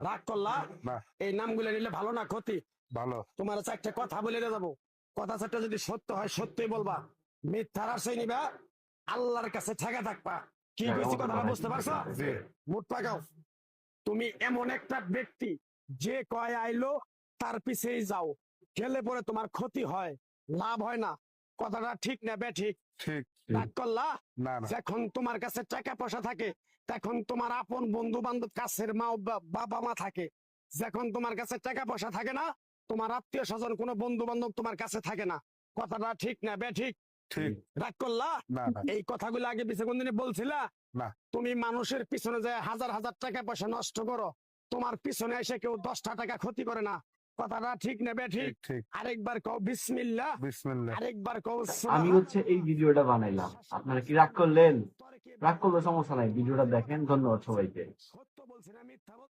রাগ করলা? না। এই নামগুলো নিলে ভালো না ক্ষতি? ভালো। তোমার চারটে কথা বলে যাবো, কথা চারটা যদি সত্য হয় সত্যই বলবা, মিথ্যার আশ্রয় নিবা, আল্লাহর কাছে ঠেকা থাকবা। কি কইছি কথাটা বুঝতে পারছো? জি। মুখ পাকাও। তুমি এমন একটা ব্যক্তি যে কয় আইলো তার পিছেই যাও, গেলে পরে তোমার ক্ষতি হয়, লাভ হয় না। কথাটা ঠিক না বে ঠিক? ঠিক। রাগ করলা? না না। যখন তোমার কাছে টাকা পয়সা থাকে তখন তোমার আপন বন্ধু বান্ধব, কাছের মা বাবা মা থাকে। যখন তোমার কাছে টাকা পয়সা থাকে না, তোমার আত্মীয় স্বজন কোনো বন্ধু বান্ধব তোমার কাছে থাকে না। কথাটা ঠিক না বে ঠিক? ঠিক। রাগ করলা? না না। এই কথাগুলো আগে পিছে কোনদিন বলছিলা? না। তুমি মানুষের পিছনে যায় হাজার হাজার টাকা পয়সা নষ্ট করো, তোমার পিছনে এসে কেউ 10টা টাকা ক্ষতি করে না। কথাটা ঠিক না বে ঠিক? ঠিক। আরেকবার কও বিসমিল্লাহ। বিসমিল্লাহ। আরেকবার কও আমি হচ্ছে এই ভিডিওটা বানাইলাম, আপনারা কি রাগ করলেন? রাগ করলে সমস্যা নাই, ভিডিওটা দেখেন। ধন্যবাদ সবাইকে। সত্য বলছি না মিথ্যা বলছি?